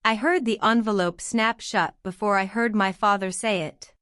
I heard the envelope snap shut before I heard my father say it.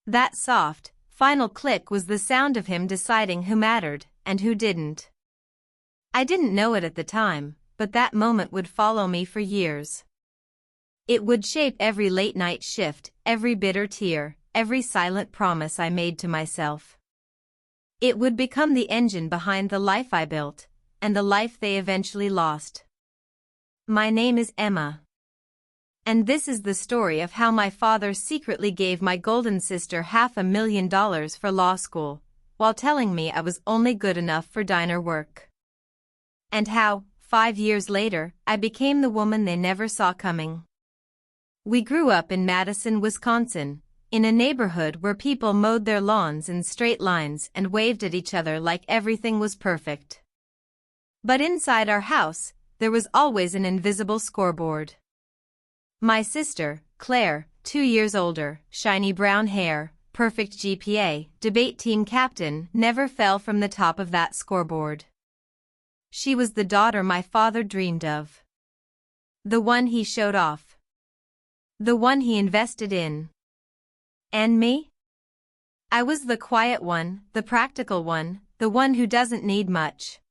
That soft, final click was the sound of him deciding who mattered and who didn't. I didn't know it at the time, but that moment would follow me for years. It would shape every late-night shift, every bitter tear, every silent promise I made to myself. It would become the engine behind the life I built, and the life they eventually lost. My name is Emma. And this is the story of how my father secretly gave my golden sister $500,000 for law school, while telling me I was only good enough for diner work. And how, 5 years later, I became the woman they never saw coming. We grew up in Madison, Wisconsin, in a neighborhood where people mowed their lawns in straight lines and waved at each other like everything was perfect. But inside our house, there was always an invisible scoreboard. My sister, Claire, 2 years older, shiny brown hair, perfect GPA, debate team captain, never fell from the top of that scoreboard. She was the daughter my father dreamed of. The one he showed off. The one he invested in. And me? I was the quiet one, the practical one, the one who doesn't need much.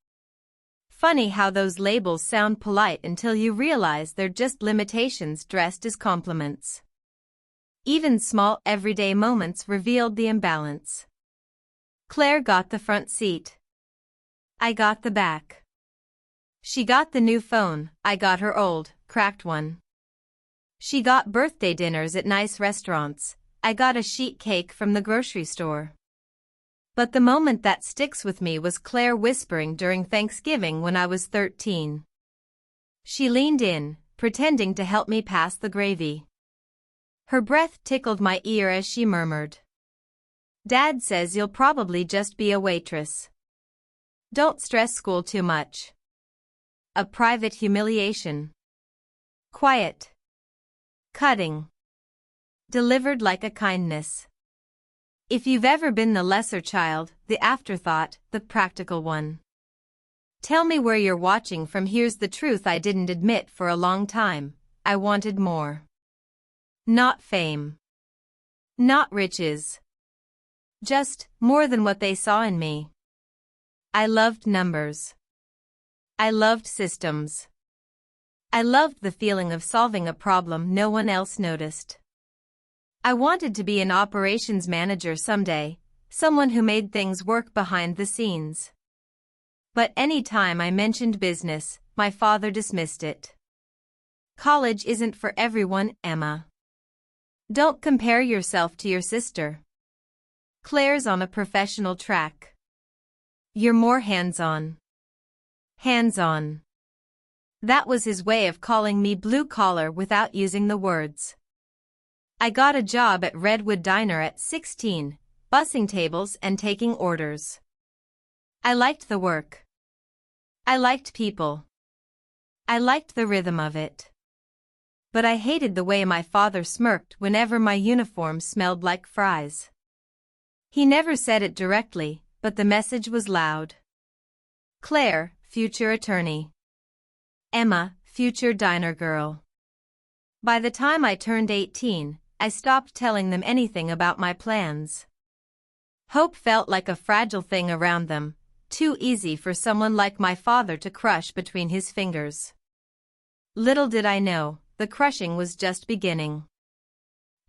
Funny how those labels sound polite until you realize they're just limitations dressed as compliments. Even small, everyday moments revealed the imbalance. Claire got the front seat. I got the back. She got the new phone, I got her old, cracked one. She got birthday dinners at nice restaurants, I got a sheet cake from the grocery store. But the moment that sticks with me was Claire whispering during Thanksgiving when I was 13. She leaned in, pretending to help me pass the gravy. Her breath tickled my ear as she murmured, "Dad says you'll probably just be a waitress. Don't stress school too much." A private humiliation. Quiet. Cutting. Delivered like a kindness. If you've ever been the lesser child, the afterthought, the practical one. Tell me where you're watching from. Here's the truth I didn't admit for a long time. I wanted more. Not fame. Not riches. Just more than what they saw in me. I loved numbers. I loved systems. I loved the feeling of solving a problem no one else noticed. I wanted to be an operations manager someday, someone who made things work behind the scenes. But any time I mentioned business, my father dismissed it. College isn't for everyone, Emma. Don't compare yourself to your sister. Claire's on a professional track. You're more hands-on. Hands-on. That was his way of calling me blue-collar without using the words. I got a job at Redwood Diner at 16, bussing tables and taking orders. I liked the work. I liked people. I liked the rhythm of it. But I hated the way my father smirked whenever my uniform smelled like fries. He never said it directly, but the message was loud. Claire, future attorney. Emma, future diner girl. By the time I turned 18, I stopped telling them anything about my plans. Hope felt like a fragile thing around them, too easy for someone like my father to crush between his fingers. Little did I know, the crushing was just beginning.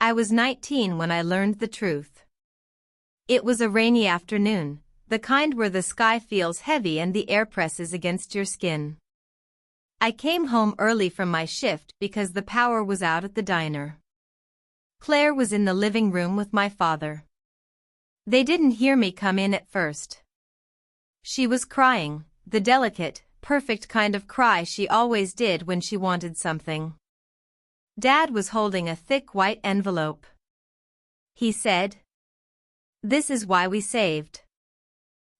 I was 19 when I learned the truth. It was a rainy afternoon, the kind where the sky feels heavy and the air presses against your skin. I came home early from my shift because the power was out at the diner. Claire was in the living room with my father. They didn't hear me come in at first. She was crying, the delicate, perfect kind of cry she always did when she wanted something. Dad was holding a thick white envelope. He said, "This is why we saved.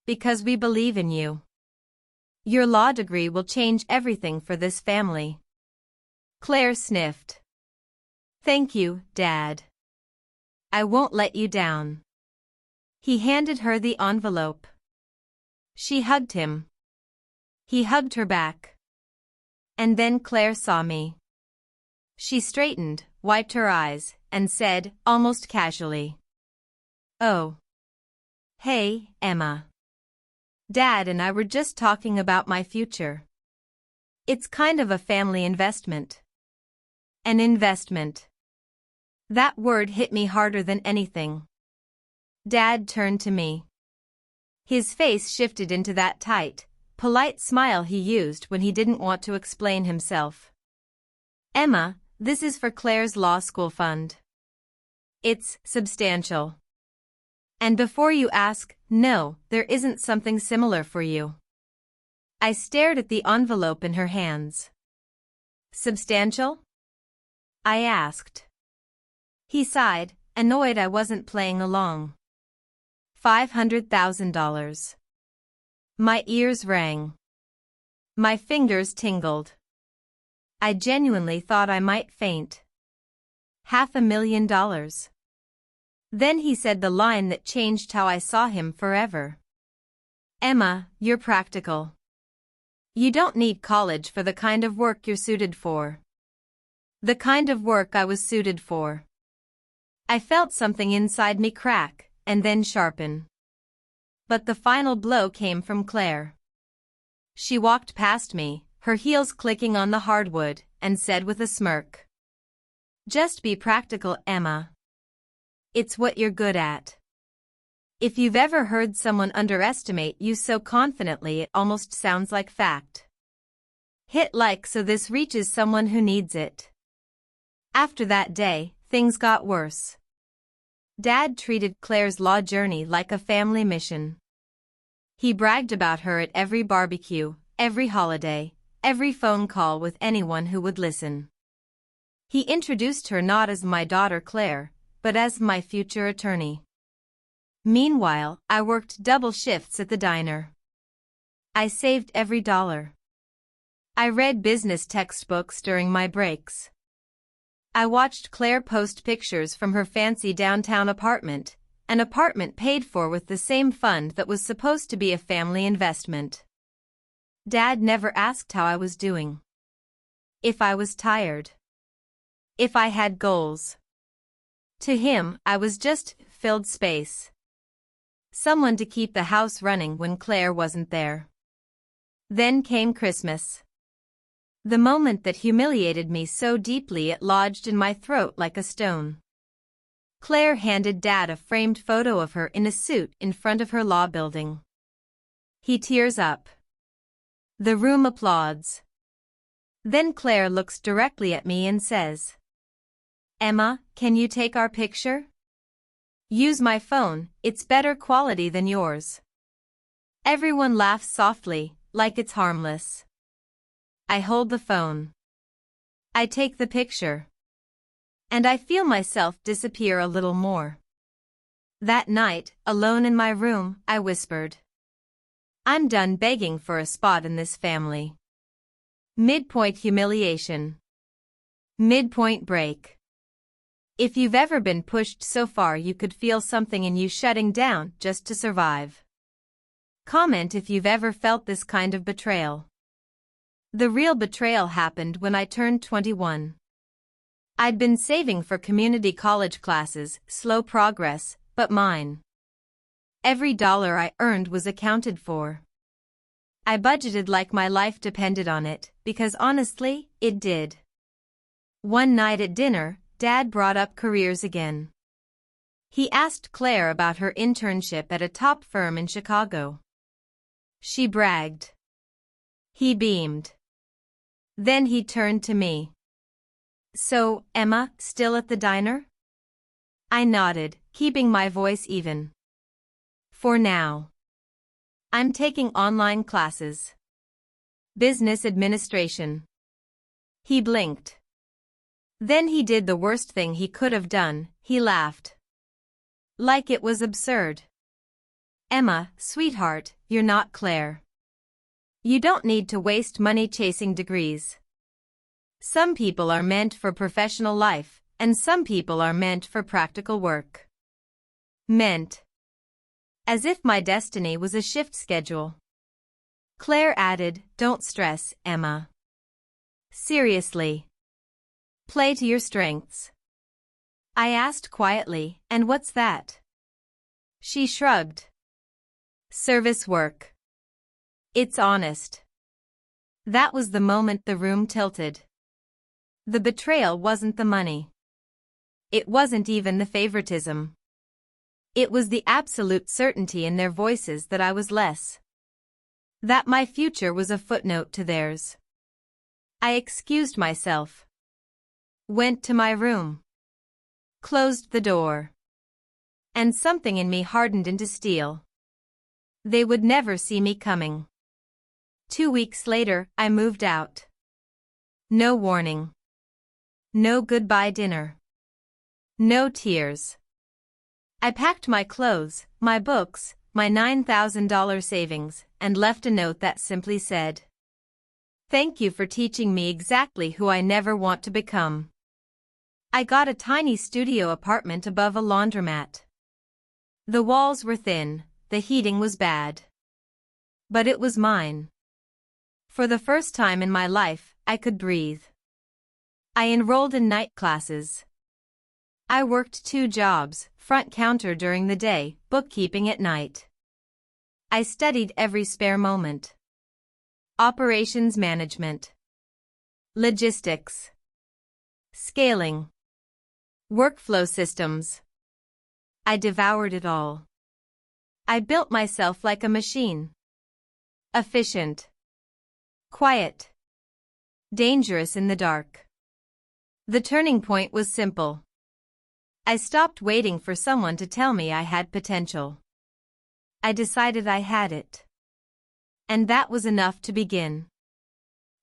Because we believe in you. Your law degree will change everything for this family." Claire sniffed. "Thank you, Dad. I won't let you down." He handed her the envelope. She hugged him. He hugged her back. And then Claire saw me. She straightened, wiped her eyes, and said, almost casually, "Oh. Hey, Emma. Dad and I were just talking about my future. It's kind of a family investment." An investment. That word hit me harder than anything. Dad turned to me. His face shifted into that tight, polite smile he used when he didn't want to explain himself. "Emma, this is for Claire's law school fund. It's substantial. And before you ask, no, there isn't something similar for you." I stared at the envelope in her hands. "Substantial?" I asked. He sighed, annoyed I wasn't playing along. $500,000. My ears rang. My fingers tingled. I genuinely thought I might faint. $500,000. Then he said the line that changed how I saw him forever. "Emma, you're practical. You don't need college for the kind of work you're suited for." The kind of work I was suited for. I felt something inside me crack, and then sharpen. But the final blow came from Claire. She walked past me, her heels clicking on the hardwood, and said with a smirk, "Just be practical, Emma. It's what you're good at." If you've ever heard someone underestimate you so confidently it almost sounds like fact. Hit like so this reaches someone who needs it. After that day, things got worse. Dad treated Claire's law journey like a family mission. He bragged about her at every barbecue, every holiday, every phone call with anyone who would listen. He introduced her not as my daughter Claire, but as my future attorney. Meanwhile, I worked double shifts at the diner. I saved every dollar. I read business textbooks during my breaks. I watched Claire post pictures from her fancy downtown apartment, an apartment paid for with the same fund that was supposed to be a family investment. Dad never asked how I was doing. If I was tired. If I had goals. To him, I was just filled space. Someone to keep the house running when Claire wasn't there. Then came Christmas. The moment that humiliated me so deeply it lodged in my throat like a stone. Claire handed Dad a framed photo of her in a suit in front of her law building. He tears up. The room applauds. Then Claire looks directly at me and says, "Emma, can you take our picture?" "Use my phone, it's better quality than yours." Everyone laughs softly, like it's harmless. I hold the phone. I take the picture. And I feel myself disappear a little more. That night, alone in my room, I whispered, "I'm done begging for a spot in this family." Midpoint humiliation. Midpoint break. If you've ever been pushed so far you could feel something in you shutting down just to survive. Comment if you've ever felt this kind of betrayal. The real betrayal happened when I turned 21. I'd been saving for community college classes, slow progress, but mine. Every dollar I earned was accounted for. I budgeted like my life depended on it, because honestly, it did. One night at dinner, Dad brought up careers again. He asked Claire about her internship at a top firm in Chicago. She bragged. He beamed. Then he turned to me. "So, Emma, still at the diner?" I nodded, keeping my voice even. "For now. I'm taking online classes. Business administration." He blinked. Then he did the worst thing he could have done, he laughed. Like it was absurd. "Emma, sweetheart, you're not Claire. You don't need to waste money chasing degrees. Some people are meant for professional life, and some people are meant for practical work." Meant. As if my destiny was a shift schedule. Claire added, "Don't stress, Emma. Seriously. Play to your strengths. I asked quietly, and what's that? She shrugged. Service work. It's honest. That was the moment the room tilted. The betrayal wasn't the money. It wasn't even the favoritism. It was the absolute certainty in their voices that I was less. That my future was a footnote to theirs. I excused myself. Went to my room. Closed the door. And something in me hardened into steel. They would never see me coming. 2 weeks later, I moved out. No warning. No goodbye dinner. No tears. I packed my clothes, my books, my $9,000 savings, and left a note that simply said, "Thank you for teaching me exactly who I never want to become." I got a tiny studio apartment above a laundromat. The walls were thin, the heating was bad. But it was mine. For the first time in my life, I could breathe. I enrolled in night classes. I worked 2 jobs, front counter during the day, bookkeeping at night. I studied every spare moment. Operations management. Logistics. Scaling. Workflow systems. I devoured it all. I built myself like a machine. Efficient. Quiet. Dangerous in the dark. The turning point was simple. I stopped waiting for someone to tell me I had potential. I decided I had it. And that was enough to begin.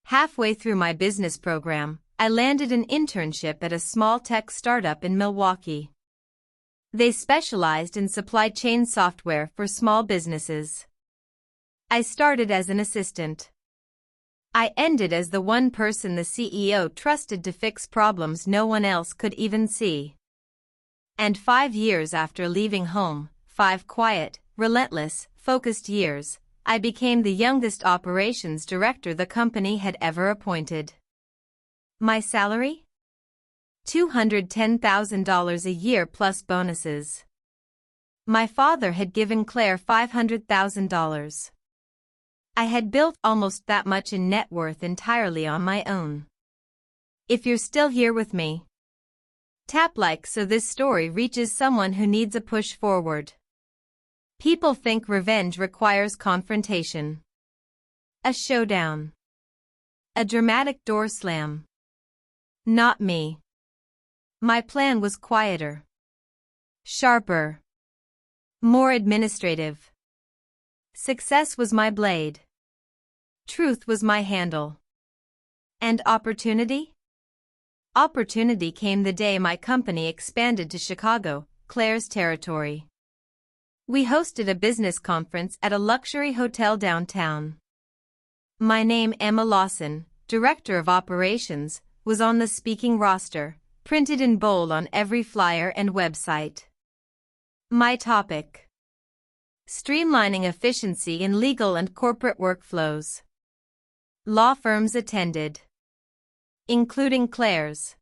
Halfway through my business program, I landed an internship at a small tech startup in Milwaukee. They specialized in supply chain software for small businesses. I started as an assistant. I ended as the one person the CEO trusted to fix problems no one else could even see. And 5 years after leaving home, 5 quiet, relentless, focused years, I became the youngest operations director the company had ever appointed. My salary? $210,000 a year plus bonuses. My father had given Claire $500,000. I had built almost that much in net worth entirely on my own. If you're still here with me, tap like so this story reaches someone who needs a push forward. People think revenge requires confrontation. A showdown. A dramatic door slam. Not me. My plan was quieter. Sharper. More administrative. Success was my blade. Truth was my handle. And opportunity? Opportunity came the day my company expanded to Chicago, Claire's territory. We hosted a business conference at a luxury hotel downtown. My name, Emma Lawson, Director of Operations, was on the speaking roster, printed in bold on every flyer and website. My topic: streamlining efficiency in legal and corporate workflows. Law firms attended, including Claire's.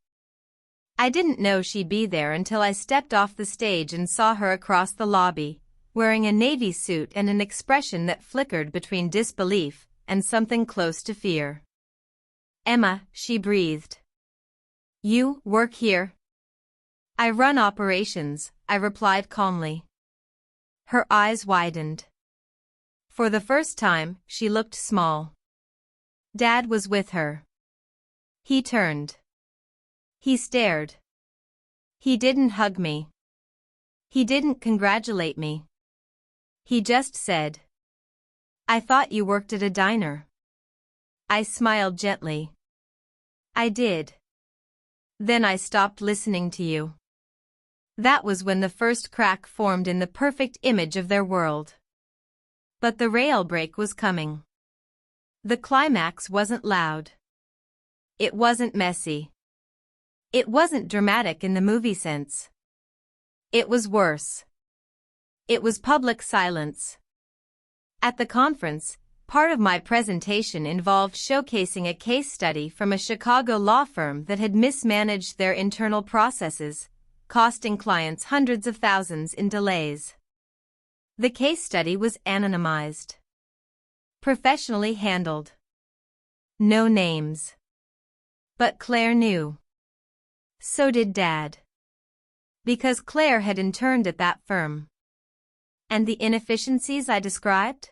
I didn't know she'd be there until I stepped off the stage and saw her across the lobby, wearing a navy suit and an expression that flickered between disbelief and something close to fear. "Emma," she breathed. "You work here?" "I run operations," I replied calmly. Her eyes widened. For the first time, she looked small. Dad was with her. He turned. He stared. He didn't hug me. He didn't congratulate me. He just said, "I thought you worked at a diner." I smiled gently. "I did. Then I stopped listening to you." That was when the first crack formed in the perfect image of their world. But the rail break was coming. The climax wasn't loud. It wasn't messy. It wasn't dramatic in the movie sense. It was worse. It was public silence. At the conference, Part of my presentation involved showcasing a case study from a Chicago law firm that had mismanaged their internal processes, costing clients hundreds of thousands in delays. The case study was anonymized. Professionally handled. No names. But Claire knew. So did Dad. Because Claire had interned at that firm. And the inefficiencies I described?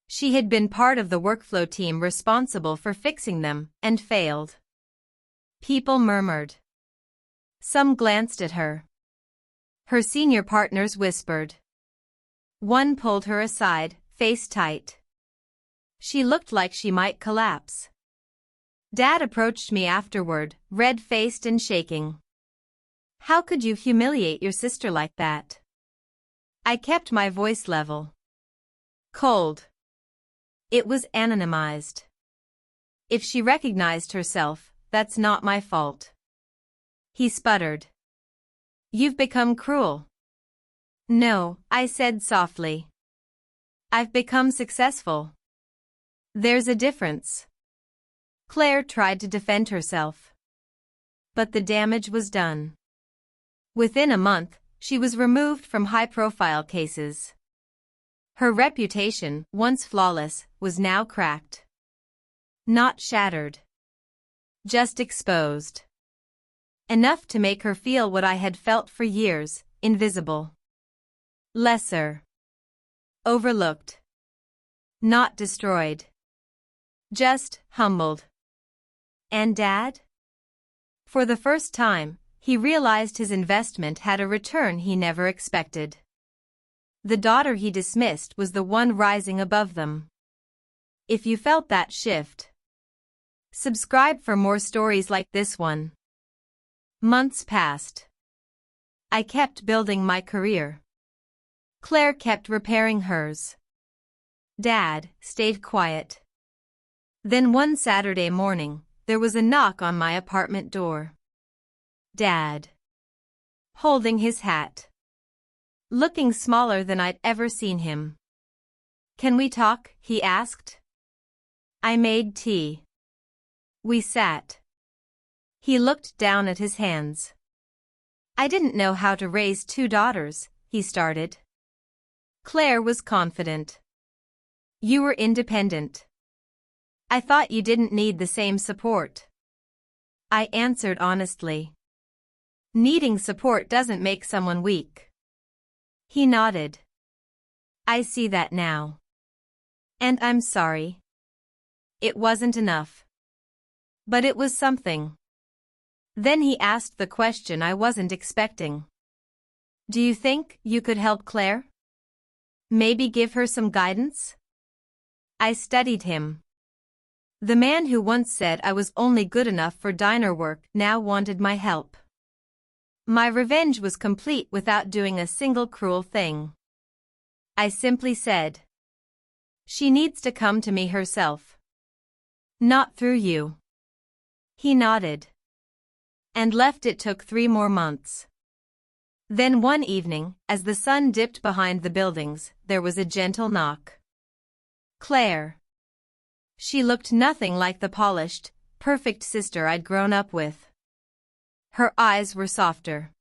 She had been part of the workflow team responsible for fixing them, and failed. People murmured. Some glanced at her. Her senior partners whispered. One pulled her aside, face tight. She looked like she might collapse. Dad approached me afterward, red-faced and shaking. How could you humiliate your sister like that? I kept my voice level. Cold. It was anonymized. If she recognized herself, that's not my fault. He sputtered. You've become cruel. No, I said softly. I've become successful. There's a difference. Claire tried to defend herself. But the damage was done. Within a month, she was removed from high-profile cases. Her reputation, once flawless, was now cracked. Not shattered. Just exposed. Enough to make her feel what I had felt for years, invisible. Lesser. Overlooked. Not destroyed. Just humbled. And Dad? For the first time, he realized his investment had a return he never expected. The daughter he dismissed was the one rising above them. If you felt that shift, subscribe for more stories like this one. Months passed. I kept building my career. Claire kept repairing hers. Dad stayed quiet. Then one Saturday morning, there was a knock on my apartment door. Dad. Holding his hat. Looking smaller than I'd ever seen him. Can we talk? He asked. I made tea. We sat. He looked down at his hands. I didn't know how to raise two daughters, he started. Claire was confident. You were independent. I thought you didn't need the same support. I answered honestly. Needing support doesn't make someone weak. He nodded. I see that now. And I'm sorry. It wasn't enough. But it was something. Then he asked the question I wasn't expecting. Do you think you could help Claire? Maybe give her some guidance? I studied him. The man who once said I was only good enough for diner work now wanted my help. My revenge was complete without doing a single cruel thing. I simply said, she needs to come to me herself. Not through you. He nodded. And left. It took 3 more months. Then one evening, as the sun dipped behind the buildings, there was a gentle knock. Claire. She looked nothing like the polished, perfect sister I'd grown up with. Her eyes were softer.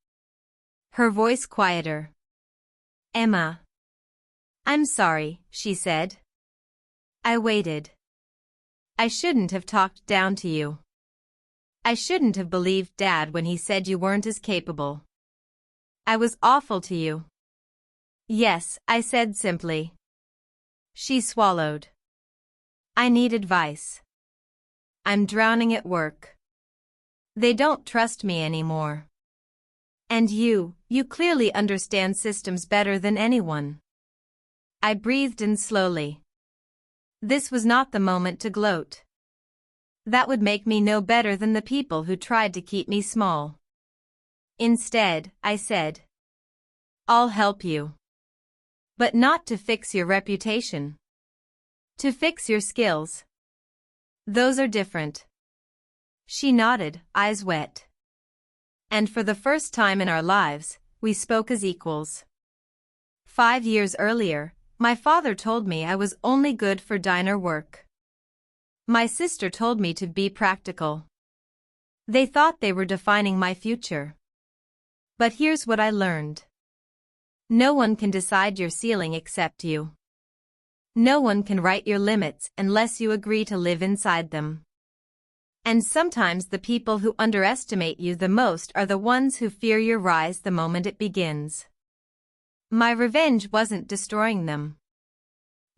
Her voice quieter. Emma. I'm sorry, she said. I waited. I shouldn't have talked down to you. I shouldn't have believed Dad when he said you weren't as capable. I was awful to you. Yes, I said simply. She swallowed. I need advice. I'm drowning at work. They don't trust me anymore. And you clearly understand systems better than anyone. I breathed in slowly. This was not the moment to gloat. That would make me no better than the people who tried to keep me small. Instead, I said, I'll help you. But not to fix your reputation. To fix your skills. Those are different. She nodded, eyes wet. And for the first time in our lives, we spoke as equals. 5 years earlier, My father told me I was only good for diner work. My sister told me to be practical. They thought they were defining my future. But here's what I learned. No one can decide your ceiling except you. No one can write your limits unless you agree to live inside them. And sometimes the people who underestimate you the most are the ones who fear your rise the moment it begins. My revenge wasn't destroying them.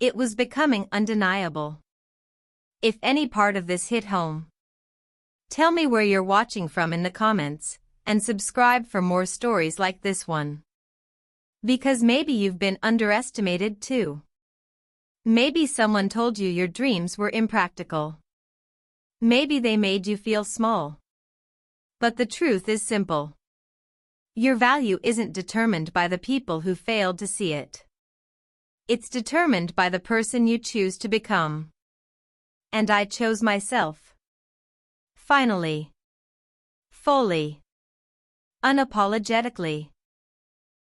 It was becoming undeniable. If any part of this hit home, tell me where you're watching from in the comments, and subscribe for more stories like this one. Because maybe you've been underestimated too. Maybe someone told you your dreams were impractical. Maybe they made you feel small. But the truth is simple. Your value isn't determined by the people who failed to see it. It's determined by the person you choose to become. And I chose myself. Finally. Fully. Unapologetically.